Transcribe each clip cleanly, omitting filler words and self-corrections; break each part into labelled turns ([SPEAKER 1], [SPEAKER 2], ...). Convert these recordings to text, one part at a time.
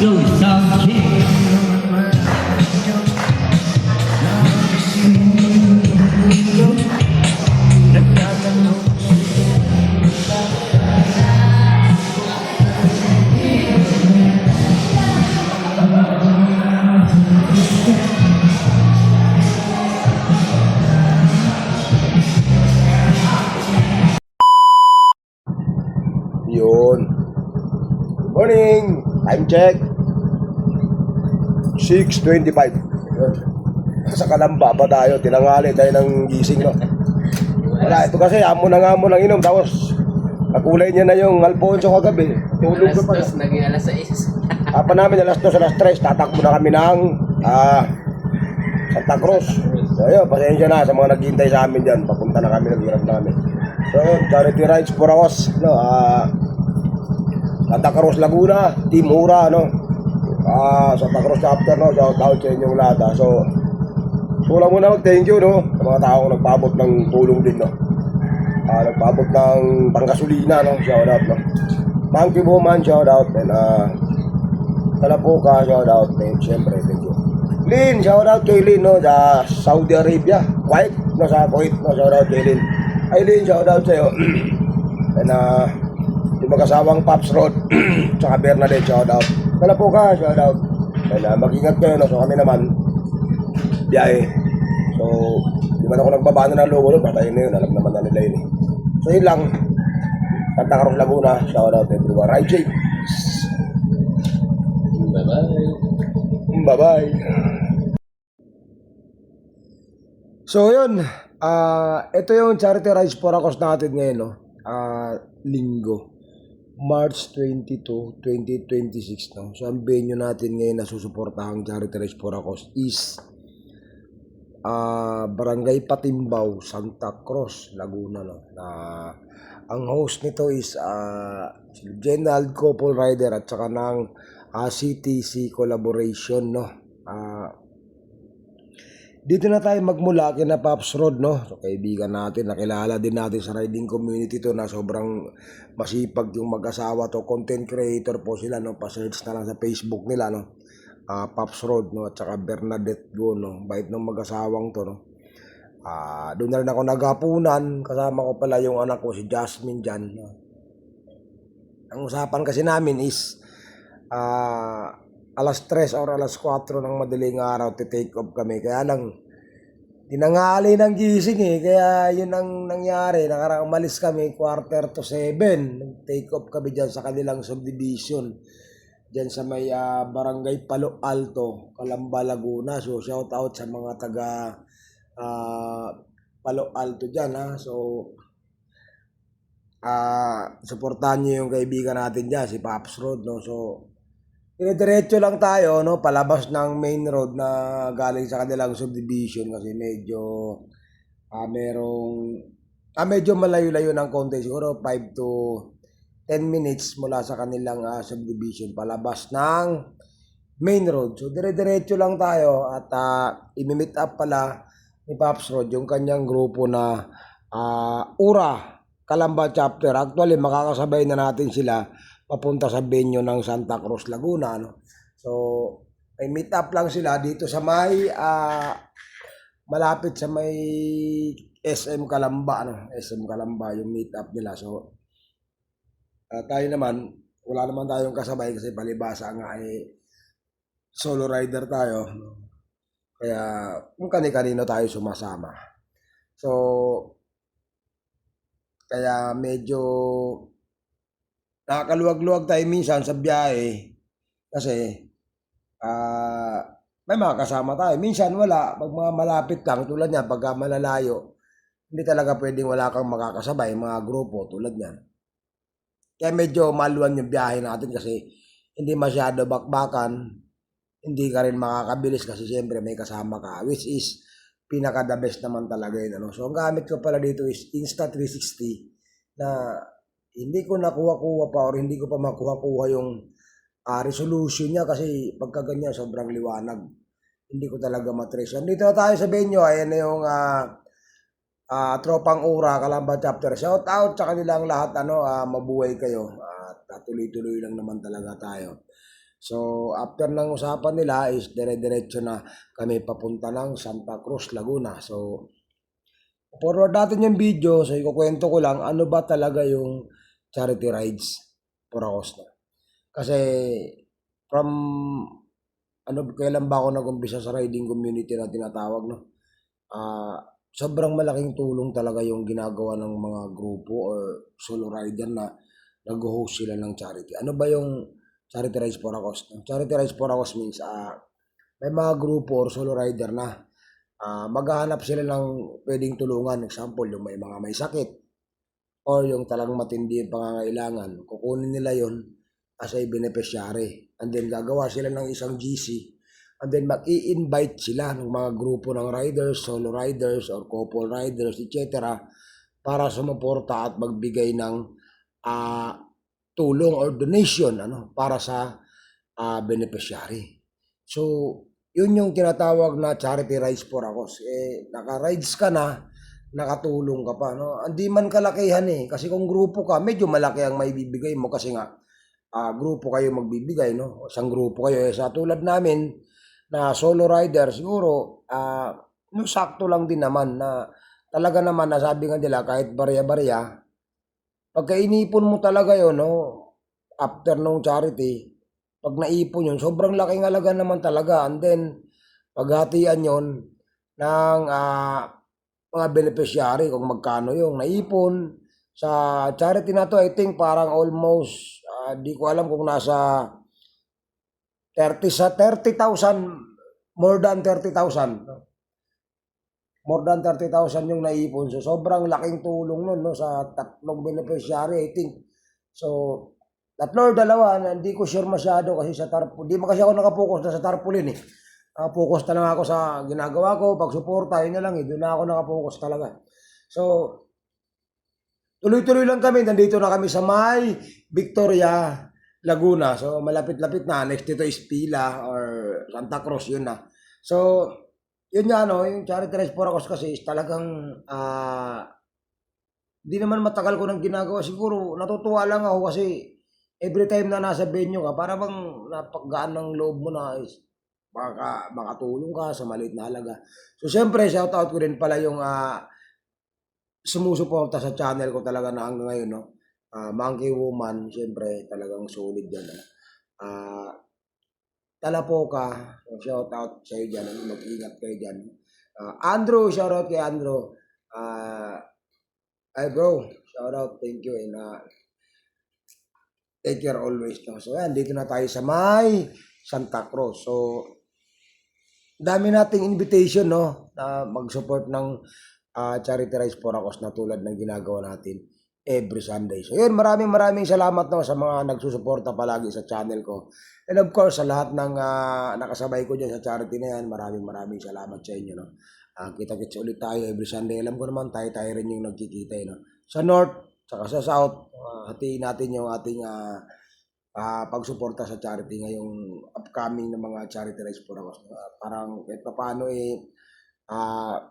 [SPEAKER 1] Sound King.
[SPEAKER 2] Yun. Morning! Time check. 6:25. Yun. Sa Kalamba pa tayo. Tinangali tayo ng gising, no? Wala, ito kasi amo ng inom. Tapos, nakulay niya na yung Alfonso kagabi. Tulog ko pa.
[SPEAKER 3] Naging alas 6.
[SPEAKER 2] Apa namin, alas 2, alas 3. Tatakbo na kami ng Santa Cruz. So, yun, pasensya na sa mga naghihintay sa amin dyan. Papunta na kami, naghirap namin. So, yun, charity rides for us. No, Santa Cruz, Laguna, Team Hura, no? Santa Cruz chapter, no? Shout out sa inyong lahat, ha? So lang muna mag-thank you, no? Sa mga taong nagpaabot ng tulong din, no? Nagpaabot ng panggasolina, no? Shout out, no? Monkey Woman, shout out. And, Talapuka, shout out. And, syempre, thank you. Lin, shout out kay Lin, no? Sa Saudi Arabia. Kuwait, no? Sa Kuwait, no? Shout out kay Lin. Ay, Lin, shout out sa'yo. And, yung mag-asawang Pops Road tsaka Bernadette, shout out. Talapuka, shout out. And mag-ingat kayo, no? So kami naman biyahe. So di man ako nagbabano ng logo nun, patayin na yun, alam naman na nila yun, eh. So yun lang. Santa Cruz, Laguna, shout out everyone. Ride safe.
[SPEAKER 3] Bye-bye.
[SPEAKER 2] Bye-bye. So yun, ito yung charity rides for a cause natin ngayon, no? Linggo, March 22, 2026, no? So ang venue natin ngayon na susuportahang charity rides for a cause is Barangay Patimbaw, Santa Cruz, Laguna, no? Ang host nito is General Couple Rider at saka ng CTC collaboration, no? Dito na tayo magmula kina Pops Road, no? So, kaibigan natin, nakilala din natin sa riding community to na sobrang masipag yung mag-asawa to, content creator po sila, no? Pa-search na lang sa Facebook nila, no? Pops Road, no? At saka Bernadette Go, no? Bait ng mag-asawang to, no? Doon na rin ako naghapunan, kasama ko pala yung anak ko, si Jasmine dyan, no? Ang usapan kasi namin is alas 3 or alas 4 ng madaling araw take off kami. Kaya lang tinangali ng gising, eh. Kaya yun ang nangyari. Umalis kami 6:45. Take off kami dyan sa kanilang subdivision. Dyan sa may Barangay Palo Alto, Calamba, Laguna. So shout out sa mga taga Palo Alto dyan, ha. So suportahan nyo yung kaibigan natin dyan, si Pops Road, no. So diretso lang tayo, no, palabas ng main road na galing sa kanilang subdivision kasi medyo medyo malayo-layo ng konti, siguro 5 to 10 minutes mula sa kanilang subdivision palabas ng main road. So diretso lang tayo at i-meet up pala ni Pops Road yung kanyang grupo na Ura Calamba chapter. Actually makakasabay na natin sila papunta sa venue ng Santa Cruz, Laguna, no? So, may meet up lang sila dito sa may malapit sa may SM Calamba, no? SM Calamba yung meet up nila. So, tayo naman, wala naman tayong kasabay kasi palibasa nga solo rider tayo, no? Kaya kung kani-kanino tayo sumasama. So, kaya medyo nakakaluwag-luwag tayo minsan sa biyahe kasi may mga kasama tayo. Minsan wala, pag mga malapit lang tulad niyan, pagka malalayo, hindi talaga pwedeng wala kang makakasabay, mga grupo tulad niyan. Kaya medyo maluwan yung biyahe natin kasi hindi masyado bakbakan, hindi ka rin makakabilis kasi siyempre may kasama ka, which is pinaka the best naman talaga yun, ano? So ang gamit ko pala dito is Insta360 na hindi ko nakuha-kuha pa or hindi ko pa makuha-kuha yung resolution niya kasi pagka ganyan sobrang liwanag. Hindi ko talaga matrace. Dito na tayo sa venue. Ayan na yung tropang Ura, Calamba chapter. Shout out sa kanilang lahat. Mabuhay kayo. At tuloy-tuloy lang naman talaga tayo. So, after ng usapan nila is dire-diretso na kami papunta ng Santa Cruz, Laguna. So, forward natin yung video. So, ikukwento ko lang ano ba talaga yung charity rides for Acosta. Kasi, from kailan ba ako nag-umpisa sa riding community na tinatawag, no? Sobrang malaking tulong talaga yung ginagawa ng mga grupo or solo rider na nag-host sila ng charity. Ano ba yung charity rides for Acosta? Charity rides for Acosta means may mga grupo or solo rider na maghahanap sila ng pwedeng tulungan. Example, yung may sakit or yung talagang matindi yung pangangailangan. Kukunin nila yon as a beneficiary. And then gagawa sila ng isang GC. And then mag-i-invite sila ng mga grupo ng riders, solo riders, or couple riders, etc. para sumuporta at magbigay ng tulong or donation para sa beneficiary. So, yun yung tinatawag na charity rides for Acos. Naka-rides ka na, nakatulong ka pa. No? Hindi man kalakihan kasi kung grupo ka, medyo malaki ang may bibigay mo kasi nga, grupo kayo magbibigay, no? Isang grupo kayo. Sa tulad namin, na solo rider, siguro, yung sakto lang din naman na talaga naman nasabi nga nila kahit barya-barya, pagka inipon mo talaga yun, no? After nung charity, pag naipon yun, sobrang laking halaga naman talaga. And then, paghatian yun ng mga beneficiary kung magkano yung naipon. Sa charity na to, I think parang almost, di ko alam kung nasa 30,000, more than 30,000. More than 30,000 yung naipon. So, sobrang laking tulong nun, no, sa tatlong beneficiary, I think. So, tatlo or dalawa, hindi ko sure masyado kasi sa tarpaulin. Hindi mo kasi ako nakapokus na sa tarpaulin Nakapokus na lang ako sa ginagawa ko, pagsuporta, yun na lang doon na ako nakapokus talaga. So, tuloy-tuloy lang kami. Nandito na kami sa may Victoria, Laguna. So, malapit-lapit na. Next dito is Pila or Santa Cruz, yun na. So, yun nga, yung charity rides for Acos kasi is talagang, di naman matagal ko nang ginagawa. Siguro, natutuwa lang ako kasi every time na nasa venue ka, para bang napaggaan ng loob mo na is makatulong ka sa maliit na halaga. So, siyempre, shoutout ko din pala yung sumusuporta sa channel ko talaga na hanggang ngayon, no? Monkey Woman, siyempre, talagang solid yan. Talapoka, shoutout sa iyo dyan. Mag-ingat kayo dyan. Andrew, shoutout kay Andrew. Ay bro, shoutout, thank you. And take care always. No? So yan, dito na tayo sa may Santa Cruz. So, dami nating invitation, no? Na mag-support ng charity rides for Acos na tulad ng ginagawa natin every Sunday. So yun, maraming salamat no, sa mga nagsusuporta palagi sa channel ko. And of course, sa lahat ng nakasabay ko dyan sa charity na yan, maraming salamat sa inyo. No? Kita-kits ulit tayo every Sunday. Alam ko naman, tayo rin yung nagkikita. No? Sa North, saka sa South, hatiin natin yung ating pagsuporta sa charity ngayong upcoming na mga charity rides for Acos. Parang kahit pa paano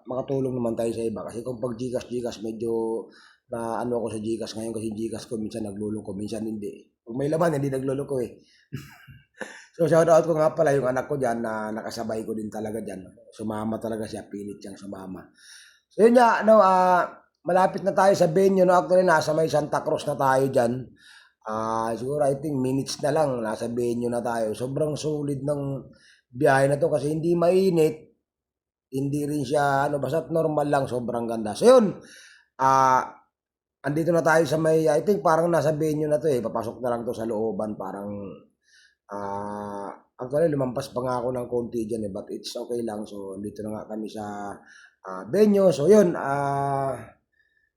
[SPEAKER 2] makatulong naman tayo sa iba. Kasi kung pag Gcash, medyo na ako sa Gcash ngayon kasi Gcash ko minsan nagluloko, minsan hindi. Kung may laman, hindi nagluloko So, shoutout ko nga pala yung anak ko dyan na nakasabay ko din talaga dyan. Sumama talaga siya, pilit siyang sumama. So, yun nga, malapit na tayo sa venue. No? Actually, nasa may Santa Cruz na tayo dyan. Siguro, I think, minutes na lang, nasa venue na tayo. Sobrang solid ng biyahe na to kasi hindi mainit. Hindi rin siya, basta normal lang, sobrang ganda. So, yun, andito na tayo sa may, I think parang nasa venue na to papasok na lang to sa looban, parang, actually lumampas pa nga ako ng konti dyan but it's okay lang. So, andito na nga kami sa venue. So, yun,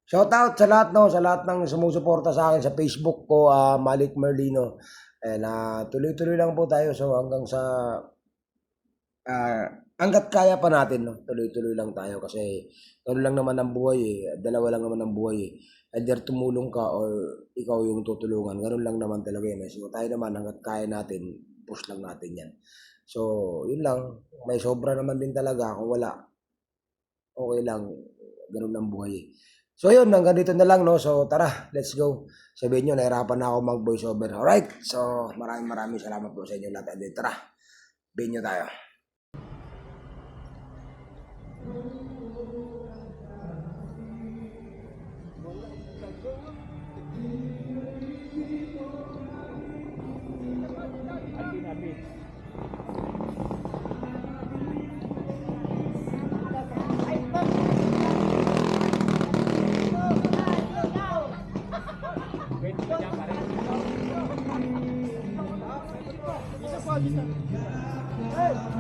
[SPEAKER 2] shout out sa lahat, sa lahat ng sumusuporta sa akin sa Facebook ko, Malik Merlino. And tuloy-tuloy lang po tayo. So, hanggang sa, hanggat kaya pa natin, tuloy-tuloy lang tayo kasi gano'n lang naman ang buhay dalawa lang naman ang buhay either tumulong ka or ikaw yung tutulungan, gano'n lang naman talaga yan so tayo naman hanggat kaya natin, push lang natin yan. So, yun lang, may sobra naman din talaga, kung wala, okay lang, gano'n ang buhay So yun, hanggang dito na lang, no? So tara, let's go. Sabihin nyo, nahirapan na ako mag-voice over. Alright? So maraming salamat po sa inyo lahat. And tara, binyo tayo.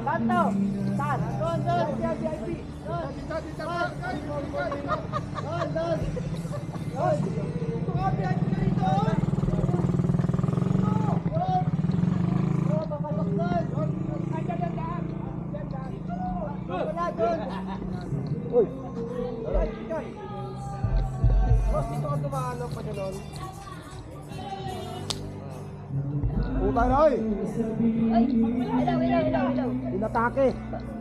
[SPEAKER 1] Santo! Saan? Doon! VIP! Doon! Doon! Ito ka, VIP ka rito! Doon! Oh, papalok doon! Diyan! Wala doon! Uy! Diyan! Boss, dito ka tumahanap pa doon. Puta na, oy!
[SPEAKER 3] Ay, ilaw.
[SPEAKER 1] Inatake!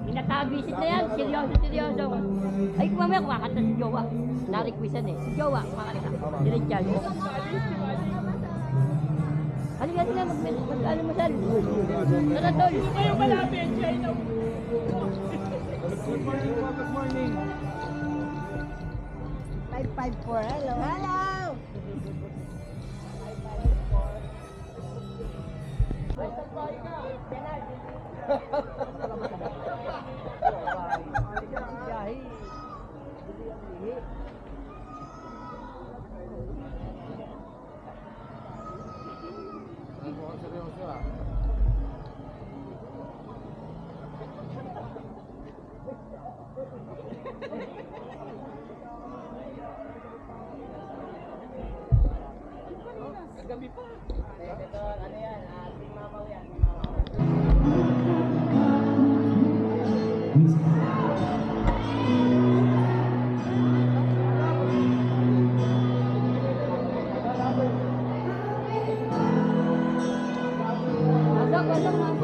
[SPEAKER 3] Inatabisit na yan. Seryoso. Ay, kumamaya kumakanta si Jowa. Na-requestan eh. Si Jowa, kumakanta. Si Richard. Halika sila, ano mo sal? Tara, tol. Hindi kayo malapit.
[SPEAKER 1] Good morning.
[SPEAKER 3] 554, hello.
[SPEAKER 1] Gabi pa.
[SPEAKER 3] Ito, ano yan? Ating mamaw yan. Pasok.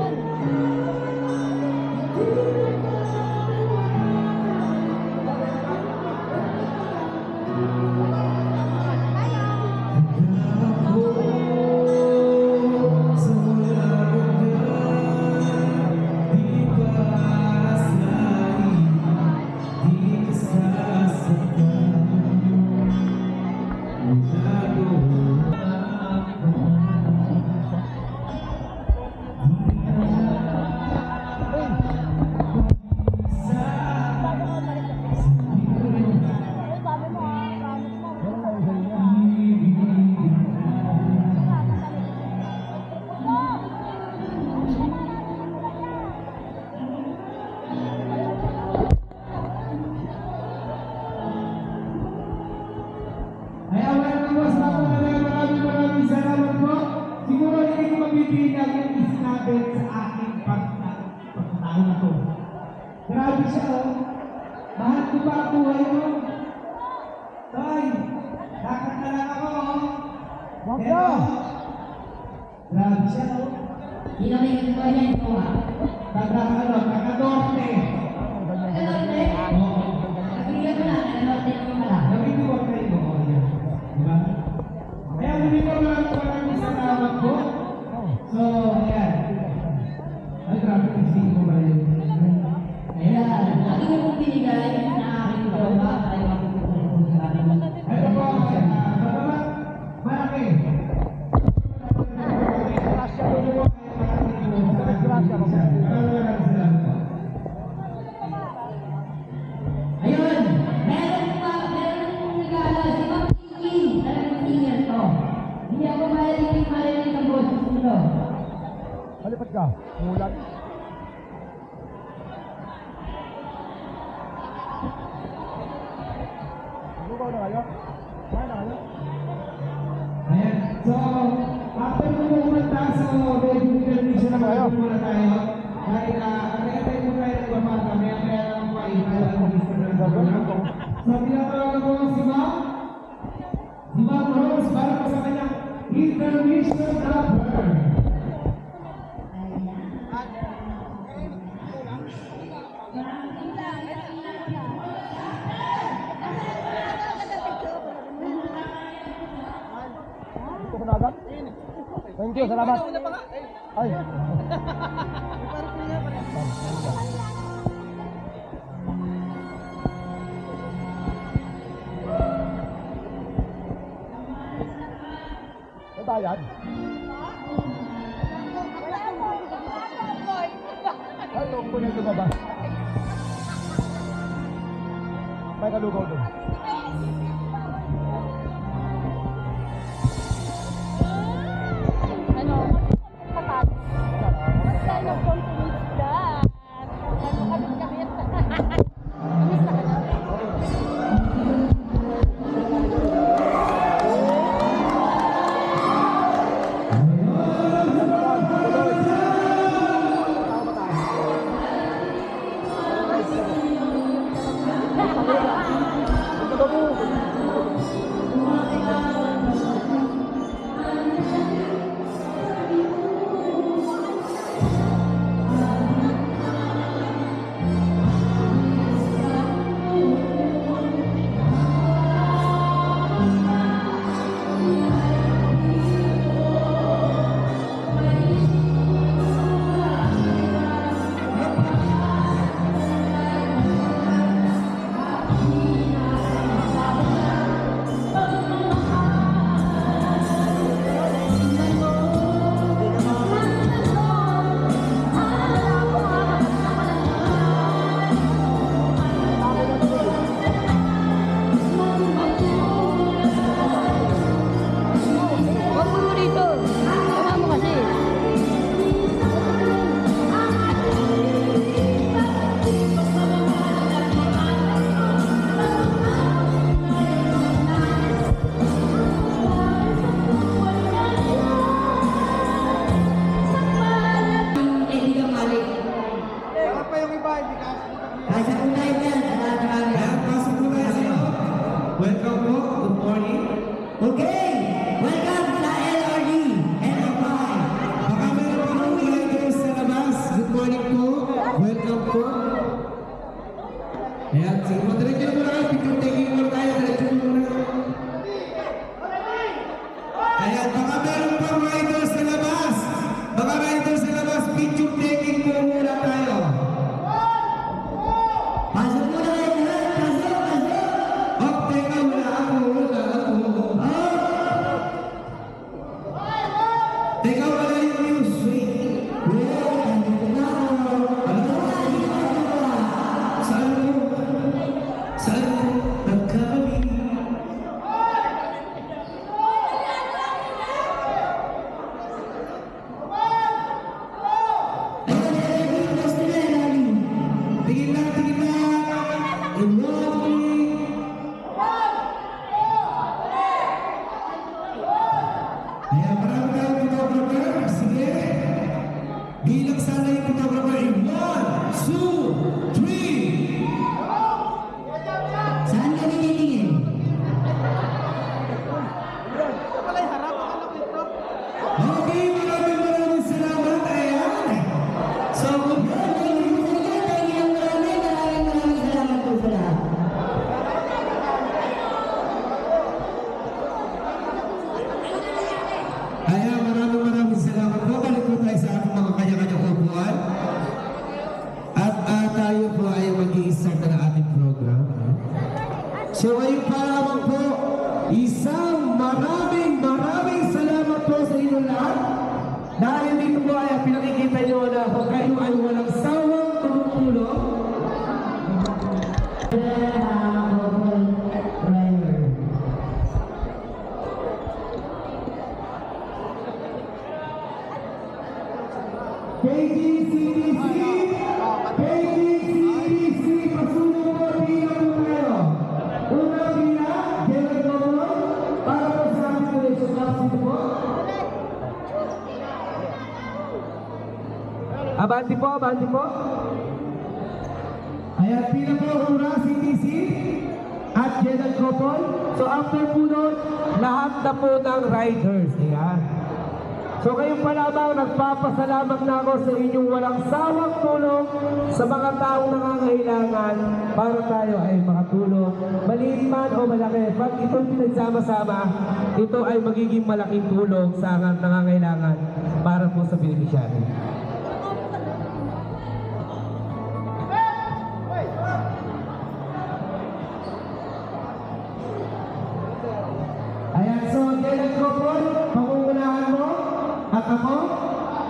[SPEAKER 4] Maraming salamat po. Siguro hindi ko mabibilang yung isinabi sa aking pagkatao na to. Grabe siya, oh. Mahal ko ba ang buhay mo? Toy, nakakata lang ako, oh. Pero, grabe siya, oh.
[SPEAKER 3] Hinamigin ko yan po ah.
[SPEAKER 4] Taga-Norte. Oo.
[SPEAKER 3] Nabigyan ko na, Norte naman pala.
[SPEAKER 4] Nabituwag kayo, oh. Yan. Diba? Kaya hindi ko maraming salamat po. So, ayan. Ay, grabe, isipin ko ba yun?
[SPEAKER 3] Ayan, lagi mo pong binigay na aking jowa ay mapupunod sa akin.
[SPEAKER 4] Ito po, malaki.
[SPEAKER 3] Ayun, meron pong regalo si Ma'am Kiki, talagang singer to. Hindi ako marinig ang boses nito.
[SPEAKER 1] Malipat ka. Mulan. Bukaw na kayo? Kumain na kayo?
[SPEAKER 4] Ayan. So, after ko pumunta sa wedding permission na muna tayo. Dahil nakatay mo tayo ng bamata, may lang paipal ang gusto ng gagawin. So, tinatawagan ko si Ma'am. Si Ma'am Rose para pa sa kanyang intermission number.
[SPEAKER 2] ko na agad? Thank you, salamat. Ay. May bayad? Ay, huwag ko na ito ba? May kalugaw doon.
[SPEAKER 1] Ano? Kapag. What kind of confidence is that? Ano kamit-kamit? Kamis na ka na? Huwag mo rito. Tama mo kasi.
[SPEAKER 3] Hindi ka mali.
[SPEAKER 4] Wala pa yung iba, hindi ka.
[SPEAKER 3] Kasi kung tayo yan,
[SPEAKER 4] Ayan, pasok po tayo sa iyo. Welcome po, good morning.
[SPEAKER 3] okay, welcome sa LRD. NFI.
[SPEAKER 4] Baka meron pa akong riders sa labas. Good morning po. Welcome po. Ayan, sige po. Diretso na muna kayo. Picture taking muna tayo. Diretso na muna. Ayan, baka meron pa riders sa labas. Baka riders sa labas. Picture taking po muna tayo.
[SPEAKER 3] Pasok mo na kayo lahat. Pasok.
[SPEAKER 4] Oh, teka, wala ako. Teka, wala yung news. Wait. Saan mo? Saan mo? Nagkamali. Tingin lang, tingin lang. And one, three. Ayan, marami tayong photographer. Sige. Bilang sana yung photographer. In 1, 2, 3.
[SPEAKER 3] Saan ka nilitingin?
[SPEAKER 4] Okay, maraming salamat. Ayan. So,
[SPEAKER 3] Maraming salamat po sa lahat.
[SPEAKER 4] ayan, maraming salamat po. Balik po tayo sa ating mga kanya-kanyang upuan. At tayo po ay mag-i-start na ng ating program. So, ngayon pa lamang po, isang maraming salamat po sa inyo lahat. Dahil dito po ay pinakikita nyo na kung kayo ay walang sawang tumutulong. KGCDC, pasunod po bilang po kayo. Unang bilang, Gerald Gomon, para po sa ating collection class dito po. Abanti po, abanti po. Ayan, pila po Ura, CTC, at Gerald Gomon. So after po nun, lahat na po ng riders. Ayan. So kayo pa lamang, nagpapasalamat na ako sa inyong walang sawang tulong sa mga taong nangangailangan para tayo ay makatulong. Maliit man o malaki, pag ito'y pinagsama-sama, ito ay magiging malaking tulong sa nangangailangan para po sa beneficiary. Ayan, so kailan ko po, pangungunahan mo at ako.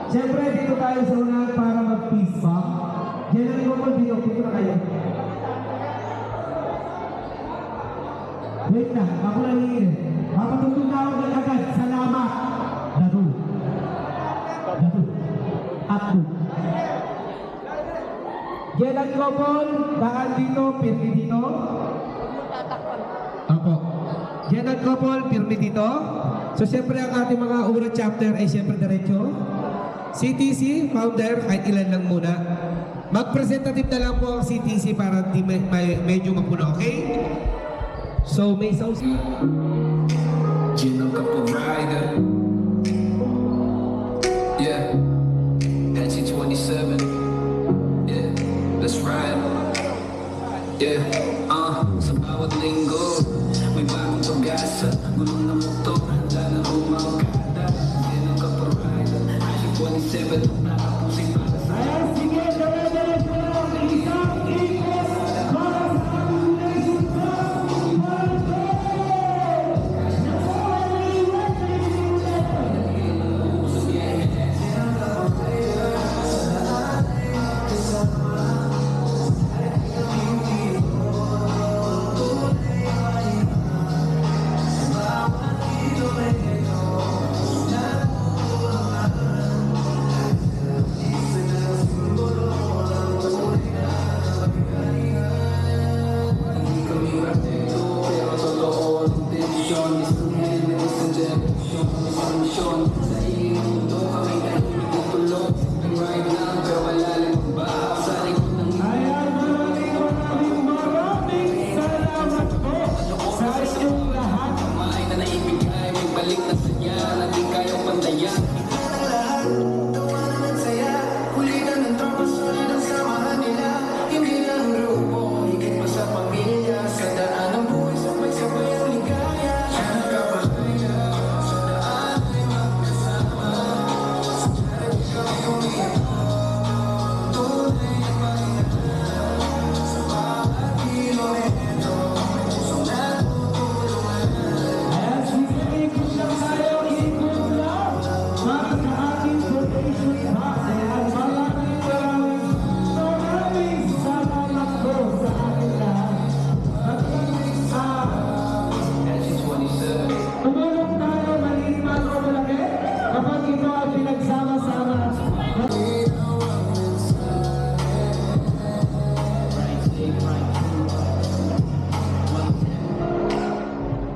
[SPEAKER 4] Siyempre, dito tayo sa unahan para mag-peace bomb. Kailan ko po, dito na kayo. Wait na, ako lang hihirin. Papatutong na ako agad. Salamat. Datu. Datu. Aku. Kailan ko po, daan dito, pirmi dito. Apo. General Couple, pirmi dito. So, siyempre ang ating mga URA chapter ay siyempre diretso. CTC, founder, kahit ilan lang muna. Mag-presentative na lang po ang CTC para di medyo mapuno, okay? So, may sounds.
[SPEAKER 5] General Couple rider. Yeah. Hatchie 27. Yeah. Let's ride. Yeah. Sa bawat linggo. May bagong pag-asa, gulong na motor, handa na umakada. General Couple rider, Hatchie 27, nakapusing para sa
[SPEAKER 4] Ayan, sige, dala-dala po ang isang ikot para sa combination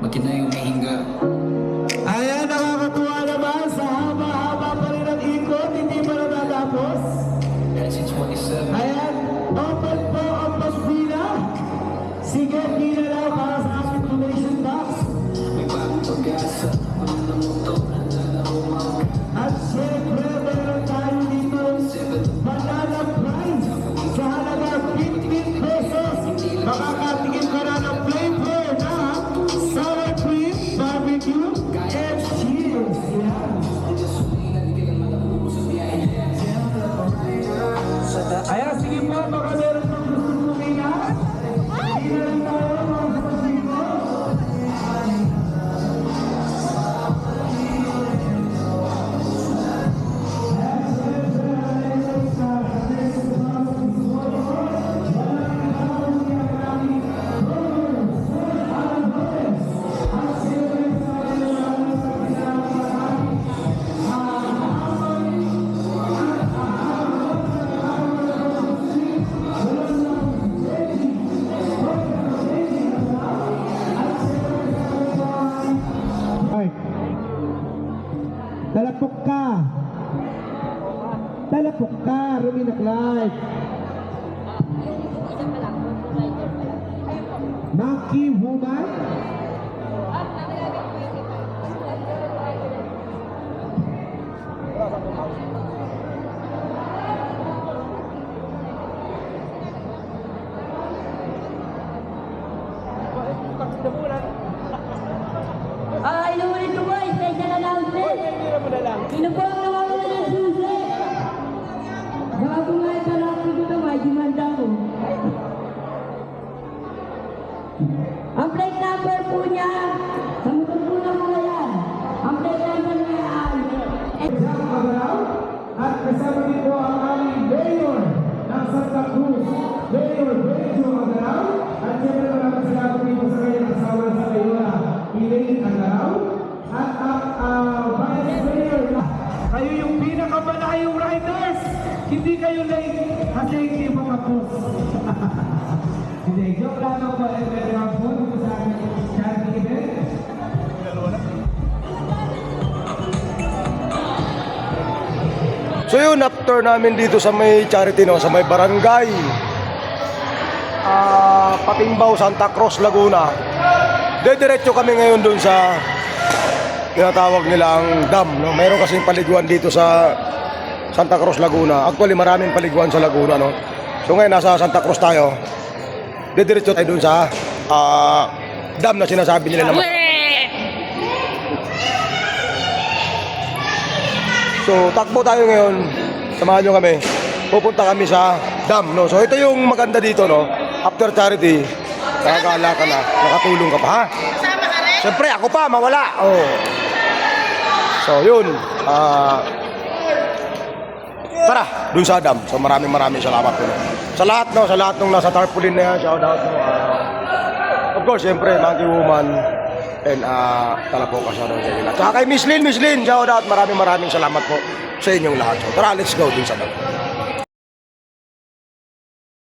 [SPEAKER 5] Makinay umihinga.
[SPEAKER 4] Ayan, nakakatuwa naman sa haba-haba pa rin ang ikot, hindi pa natatapos.
[SPEAKER 5] Hatchie 27.
[SPEAKER 4] Ayan, open po ang pasbila. Sige, pila lang para sa aking donation box.
[SPEAKER 5] May bagong pag-asa, gulong na motor, handa na umakada.
[SPEAKER 4] At syempre, meron tayo dito banana prize sa halaga 15 pesos. Makakatingin ka na ng flavor na sour cream, barbecue, and cheers. Yan. Ayan, sige po, baka meron pang gusto kumina. Hindi na rin tayo mga kapatid. Talapok ka. Talapok ka, Romina Clyde.
[SPEAKER 1] Isa pa lang, rider pa lang. Ayun po.
[SPEAKER 4] Monkey Woman.
[SPEAKER 1] At nakalagay 25.
[SPEAKER 3] Inuulit ko po, special announcement. Sino po ang nawawala ng susi? Baka po nga ito lang ko dito, may dimanda ko. Ang plate number po niya, sa motor po ng mga yan. Ang plate number niya ay...
[SPEAKER 4] Jack Agaraw at kasama dito ang aming Mayor ng Santa Cruz, Mayor Benjo Agaraw, at siyempre maraming salamat dito sa kanyang asawa sa Mayor, Elaine Agaraw, at ang Vice Mayor. Kayo yung pinakabalayong riders! Hindi kayo late kasi hindi pa tapos. Hindi, joke lang ako po. Everyone po dito sa aking charity event.
[SPEAKER 2] So yun, after namin dito sa may charity, no, sa may barangay Patimbaw, Santa Cruz, Laguna, diretso kami ngayon dun sa tinatawag nilang dam, no? Mayroon kasing paliguan dito sa Santa Cruz, Laguna. Actually, maraming paliguan sa Laguna, no? So ngayon, nasa Santa Cruz tayo. Diretso tayo dun sa dam na sinasabi nila naman. So, takbo tayo ngayon. Samahan nyo kami. Pupunta kami sa dam, no? So, ito yung maganda dito, no? After charity, nakagala ka na. Nakatulong ka pa, ha? Siyempre, ako pa, mawala. Oh. So, yun. Tara, dun sa dam. So, maraming salamat po. Sa lahat, no? Sa lahat nung nasa tarpaulin na yan. Shout out, no? Of course, siyempre, Monkey Woman. And talapo ka siya doon sa inyo. Tsaka kay Miss Lynn, shout out. Maraming salamat po sa inyong lahat. So, tara, let's go dun sa dam.